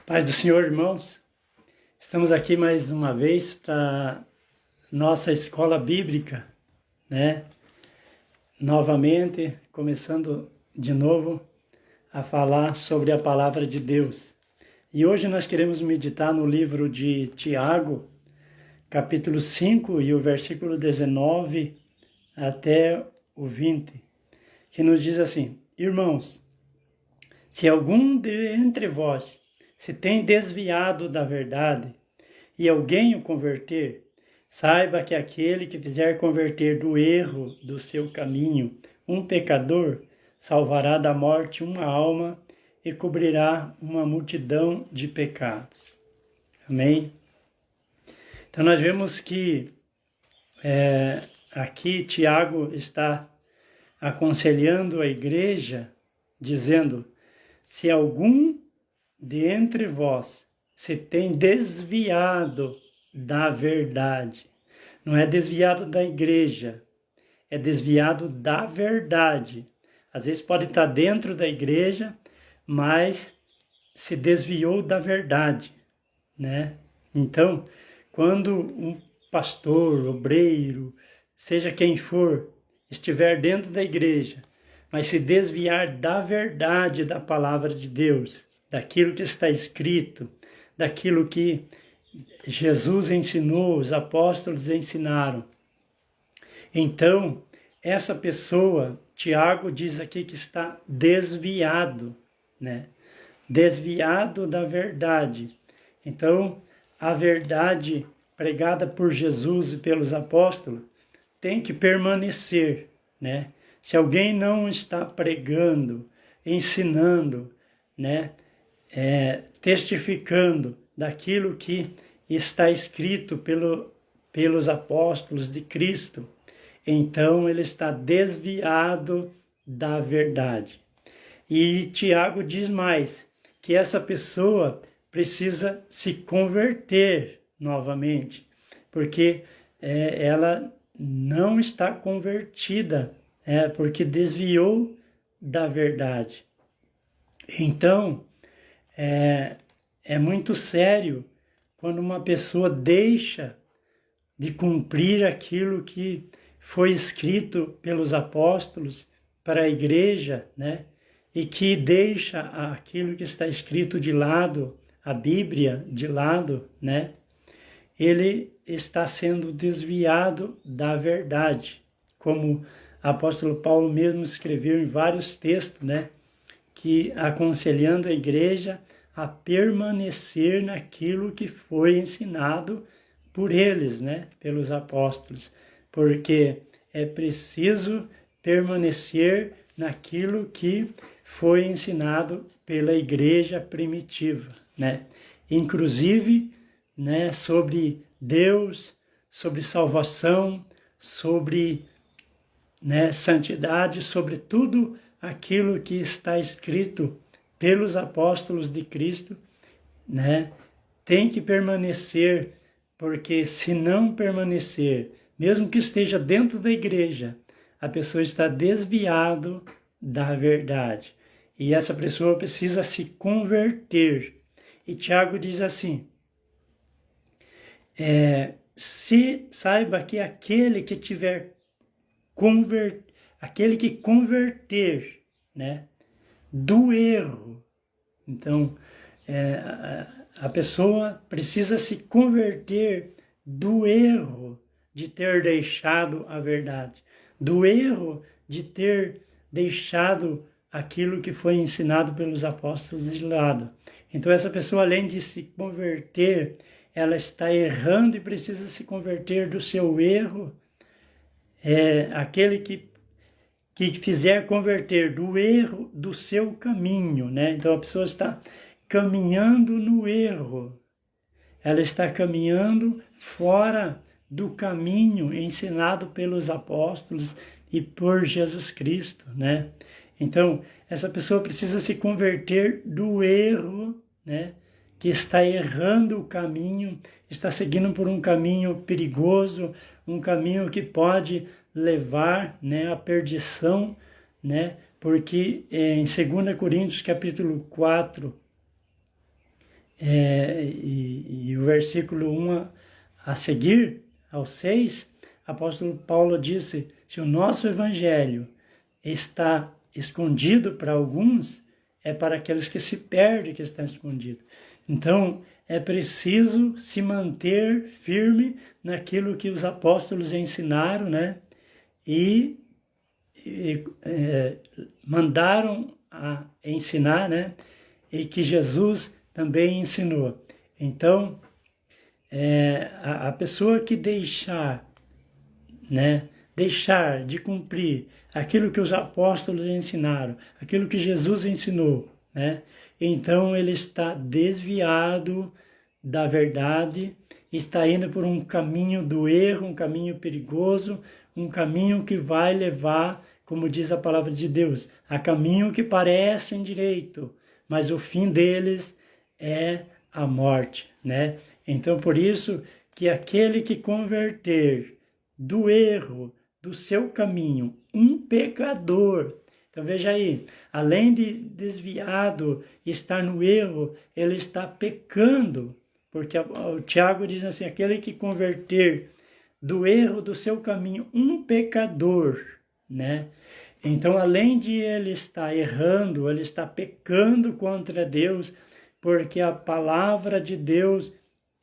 Paz do Senhor, irmãos. Estamos aqui mais uma vez para nossa escola bíblica, né? Novamente, começando de novo a falar sobre a palavra de Deus. E hoje nós queremos meditar no livro de Tiago, capítulo 5 e o versículo 19 até o 20, que nos diz assim: Irmãos, se algum entre vós se tem desviado da verdade e alguém o converter, saiba que aquele que fizer converter do erro do seu caminho um pecador, salvará da morte uma alma e cobrirá uma multidão de pecados. Amém? Então nós vemos que aqui Tiago está aconselhando a igreja, dizendo: se algum de entre vós se tem desviado da verdade, não é desviado da igreja, é desviado da verdade. Às vezes pode estar dentro da igreja, mas se desviou da verdade, né? Então, quando um pastor, obreiro, seja quem for, estiver dentro da igreja, mas se desviar da verdade da palavra de Deus, daquilo que está escrito, daquilo que Jesus ensinou, os apóstolos ensinaram, então essa pessoa, Tiago diz aqui que está desviado, né? Desviado da verdade. Então, a verdade pregada por Jesus e pelos apóstolos tem que permanecer, né? Se alguém não está pregando, ensinando, né? Testificando daquilo que está escrito pelos apóstolos de Cristo, então ele está desviado da verdade. E Tiago diz mais, que essa pessoa precisa se converter novamente, porque ela não está convertida, porque desviou da verdade. Então, é muito sério quando uma pessoa deixa de cumprir aquilo que foi escrito pelos apóstolos para a igreja, né? E que deixa aquilo que está escrito de lado, a Bíblia de lado, né? Ele está sendo desviado da verdade, como o apóstolo Paulo mesmo escreveu em vários textos, né? Que aconselhando a igreja a permanecer naquilo que foi ensinado por eles, né? Pelos apóstolos, porque é preciso permanecer naquilo que foi ensinado pela igreja primitiva, né? Inclusive, né, sobre Deus, sobre salvação, sobre, né, santidade, sobre tudo aquilo que está escrito pelos apóstolos de Cristo, né, tem que permanecer, porque se não permanecer, mesmo que esteja dentro da igreja, a pessoa está desviado da verdade. E essa pessoa precisa se converter. E Tiago diz assim: se saiba que aquele que tiver aquele que converter, né, do erro. Então, a pessoa precisa se converter do erro de ter deixado a verdade, do erro de ter deixado aquilo que foi ensinado pelos apóstolos de lado. Então, essa pessoa, além de se converter, ela está errando e precisa se converter do seu erro. Aquele que fizer converter do erro do seu caminho, né? Então, a pessoa está caminhando no erro. Ela está caminhando fora do caminho ensinado pelos apóstolos e por Jesus Cristo, né? Então, essa pessoa precisa se converter do erro, né? Que está errando o caminho, está seguindo por um caminho perigoso, um caminho que pode levar, né, à perdição, né? Porque em 2 Coríntios capítulo 4, E o versículo 1 a seguir, ao 6, apóstolo Paulo disse, se o nosso evangelho está escondido para alguns, é para aqueles que se perdem que está escondido. Então, é preciso se manter firme naquilo que os apóstolos ensinaram, né? E mandaram a ensinar, né? E que Jesus também ensinou. Então, a pessoa que deixar, né? Deixar de cumprir aquilo que os apóstolos ensinaram, aquilo que Jesus ensinou, né? Então ele está desviado da verdade, está indo por um caminho do erro, um caminho perigoso, um caminho que vai levar, como diz a palavra de Deus, a caminho que parecem direito, mas o fim deles é a morte, né? Então por isso que aquele que converter do erro, do seu caminho, um pecador. Então veja aí, além de desviado, estar no erro, ele está pecando, porque o Tiago diz assim, aquele que converter do erro do seu caminho um pecador, né? Então além de ele estar errando, ele está pecando contra Deus, porque a palavra de Deus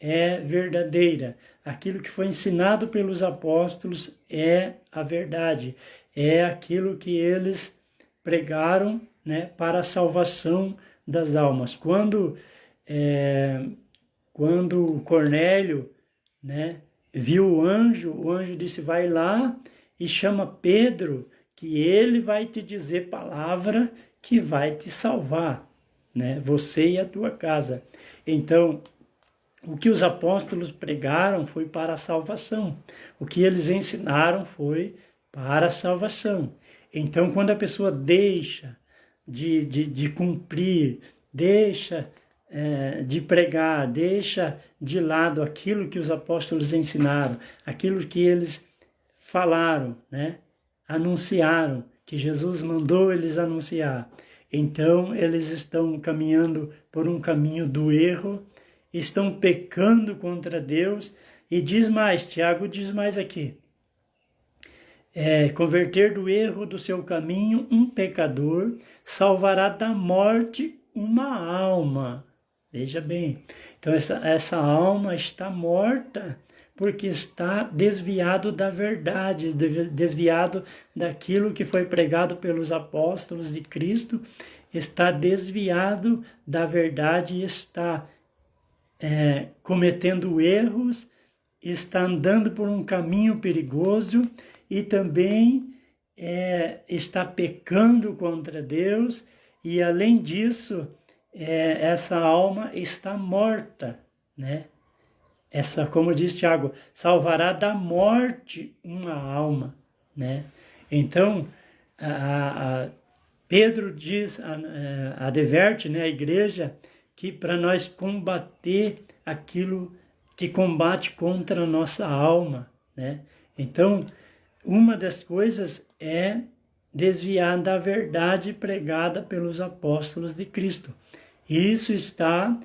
é verdadeira. Aquilo que foi ensinado pelos apóstolos é a verdade. É aquilo que eles pregaram, né, para a salvação das almas. Quando Cornélio, né, viu o anjo disse, vai lá e chama Pedro, que ele vai te dizer palavra que vai te salvar, né, você e a tua casa. Então, o que os apóstolos pregaram foi para a salvação. O que eles ensinaram foi para a salvação. Então, quando a pessoa deixa de cumprir, deixa de pregar, deixa de lado aquilo que os apóstolos ensinaram, aquilo que eles falaram, né? Anunciaram, que Jesus mandou eles anunciar. Então, eles estão caminhando por um caminho do erro, estão pecando contra Deus, e diz mais, Tiago diz mais aqui, converter do erro do seu caminho um pecador, salvará da morte uma alma. Veja bem, então essa alma está morta, porque está desviado da verdade, desviado daquilo que foi pregado pelos apóstolos de Cristo, está desviado da verdade e está cometendo erros, está andando por um caminho perigoso e também está pecando contra Deus e, além disso, essa alma está morta, né? Como diz Tiago, salvará da morte uma alma, né? Então, Pedro diz, adverte, né, a igreja, que para nós combater aquilo que combate contra a nossa alma, né? Então, uma das coisas é desviar da verdade pregada pelos apóstolos de Cristo. Isso está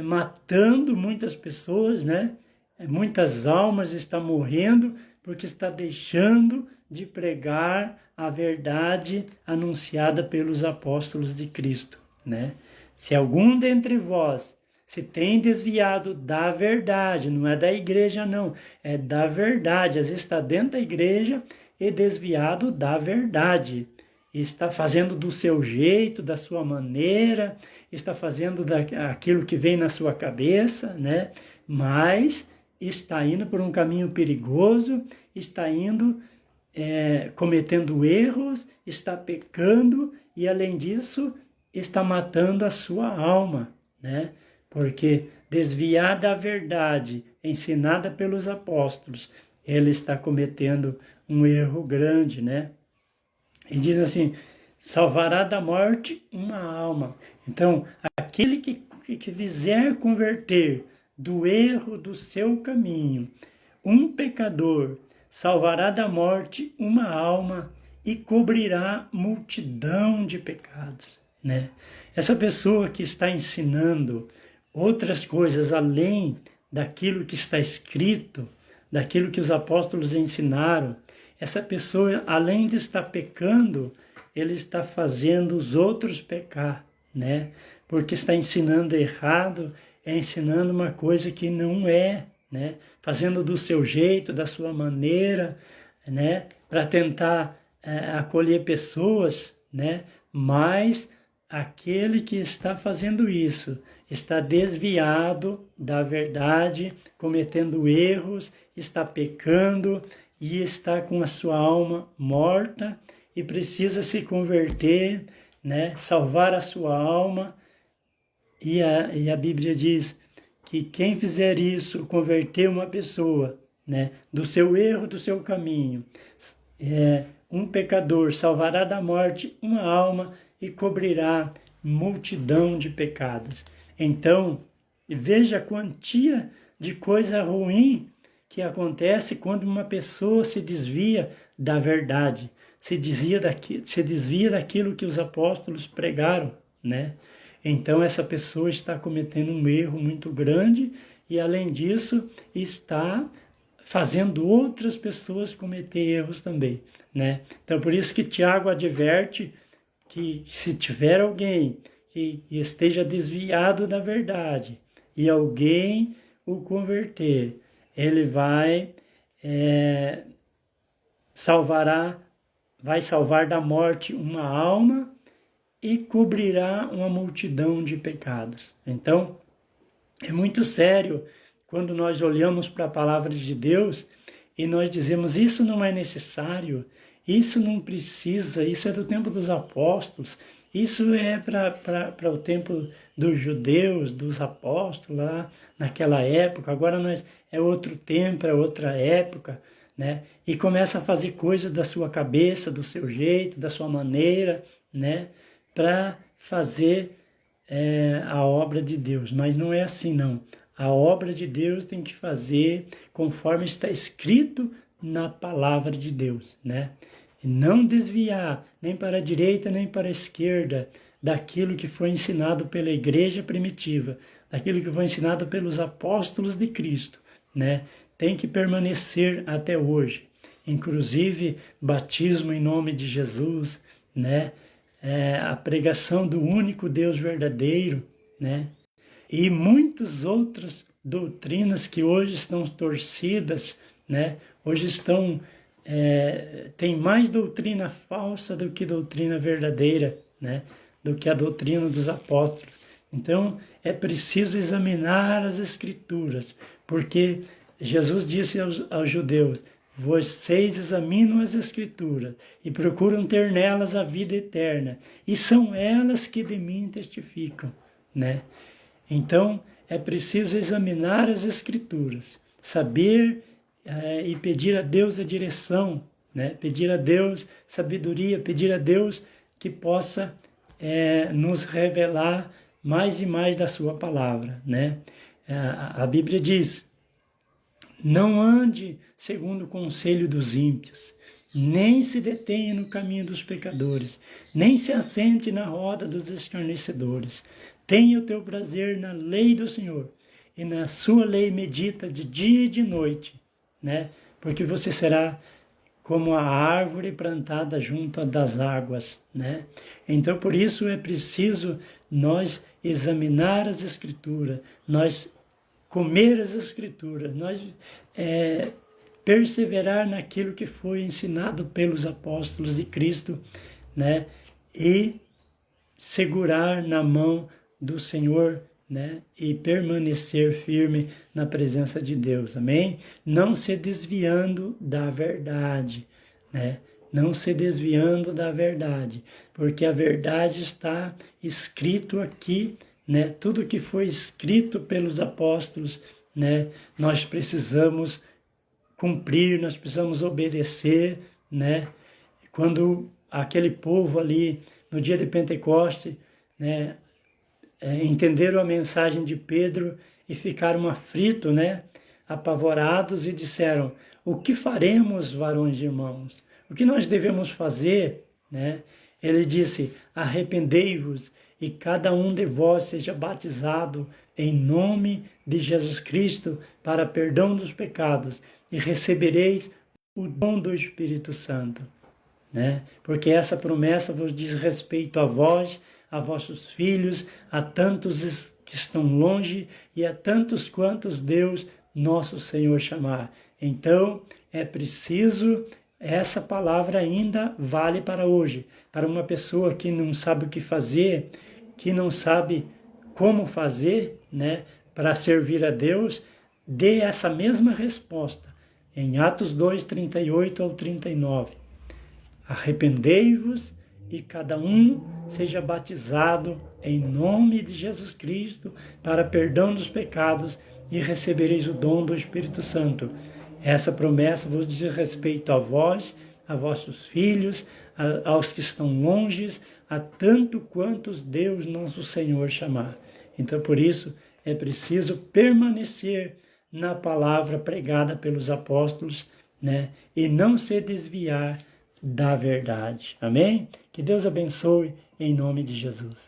matando muitas pessoas, né? Muitas almas estão morrendo porque está deixando de pregar a verdade anunciada pelos apóstolos de Cristo, né? Se algum dentre vós se tem desviado da verdade, não é da igreja não, é da verdade, às vezes está dentro da igreja e desviado da verdade, está fazendo do seu jeito, da sua maneira, está fazendo aquilo que vem na sua cabeça, né? Mas está indo por um caminho perigoso, está indo cometendo erros, está pecando e, além disso, está matando a sua alma, né? Porque desviar da verdade ensinada pelos apóstolos, ele está cometendo um erro grande, né? E diz assim, salvará da morte uma alma. Então, aquele que quiser converter do erro do seu caminho, um pecador, salvará da morte uma alma e cobrirá multidão de pecados, né? Essa pessoa que está ensinando outras coisas além daquilo que está escrito, daquilo que os apóstolos ensinaram, essa pessoa, além de estar pecando, ele está fazendo os outros pecar, né? Porque está ensinando errado, é ensinando uma coisa que não é, né? Fazendo do seu jeito, da sua maneira, né? Para tentar acolher pessoas, né? Mas aquele que está fazendo isso está desviado da verdade, cometendo erros, está pecando e está com a sua alma morta e precisa se converter, né? Salvar a sua alma. E a Bíblia diz que quem fizer isso, converter uma pessoa, né, do seu erro, do seu caminho, um pecador salvará da morte uma alma e cobrirá multidão de pecados. Então, veja a quantia de coisa ruim que acontece quando uma pessoa se desvia da verdade, se desvia daquilo que os apóstolos pregaram, né? Então essa pessoa está cometendo um erro muito grande e, além disso, está fazendo outras pessoas cometer erros também, né? Então por isso que Tiago adverte que se tiver alguém que esteja desviado da verdade e alguém o converter, ele vai salvar da morte uma alma e cobrirá uma multidão de pecados. Então, é muito sério quando nós olhamos para a palavra de Deus e nós dizemos, isso não é necessário, isso não precisa, isso é do tempo dos apóstolos, isso é para o tempo dos judeus, dos apóstolos lá naquela época, agora é outro tempo, é outra época, né? E começa a fazer coisas da sua cabeça, do seu jeito, da sua maneira, né? Para fazer a obra de Deus. Mas não é assim, não. A obra de Deus tem que fazer conforme está escrito na palavra de Deus, né? E não desviar nem para a direita nem para a esquerda daquilo que foi ensinado pela igreja primitiva, daquilo que foi ensinado pelos apóstolos de Cristo, né? Tem que permanecer até hoje. Inclusive, batismo em nome de Jesus, né? A pregação do único Deus verdadeiro, né? E muitas outras doutrinas que hoje estão torcidas, né? Hoje tem mais doutrina falsa do que doutrina verdadeira, né? Do que a doutrina dos apóstolos. Então, é preciso examinar as Escrituras, porque Jesus disse aos judeus, vocês examinam as Escrituras e procuram ter nelas a vida eterna, e são elas que de mim testificam, né? Então, é preciso examinar as Escrituras, saber e pedir a Deus a direção, né? Pedir a Deus sabedoria, pedir a Deus que possa nos revelar mais e mais da sua palavra, né? A Bíblia diz, não ande segundo o conselho dos ímpios, nem se detenha no caminho dos pecadores, nem se assente na roda dos escarnecedores. Tenha o teu prazer na lei do Senhor, e na sua lei medita de dia e de noite, né? Porque você será como a árvore plantada junto das águas, né? Então, por isso é preciso nós examinar as Escrituras, nós comer as Escrituras, nós perseverar naquilo que foi ensinado pelos apóstolos de Cristo, né? E segurar na mão do Senhor, né? E permanecer firme na presença de Deus, amém? Não se desviando da verdade, né? Não se desviando da verdade, porque a verdade está escrito aqui, né? Tudo que foi escrito pelos apóstolos, né? Nós precisamos cumprir, nós precisamos obedecer, né? Quando aquele povo ali, no dia de Pentecoste, né? Entenderam a mensagem de Pedro e ficaram aflitos, né? Apavorados e disseram, o que faremos, varões e irmãos? O que nós devemos fazer, né? Ele disse, arrependei-vos e cada um de vós seja batizado em nome de Jesus Cristo para perdão dos pecados e recebereis o dom do Espírito Santo. Né? Porque essa promessa vos diz respeito a vós, a vossos filhos, a tantos que estão longe e a tantos quantos Deus, nosso Senhor, chamar. Então, é preciso, essa palavra ainda vale para hoje, para uma pessoa que não sabe o que fazer, que não sabe como fazer, né, para servir a Deus, dê essa mesma resposta em Atos 2, 38 ao 39. Arrependei-vos e cada um seja batizado em nome de Jesus Cristo para perdão dos pecados e recebereis o dom do Espírito Santo. Essa promessa vos diz respeito a vós, a vossos filhos, aos que estão longes, a tanto quantos Deus nosso Senhor chamar. Então, por isso, é preciso permanecer na palavra pregada pelos apóstolos, né? E não se desviar da verdade. Amém? Que Deus abençoe em nome de Jesus.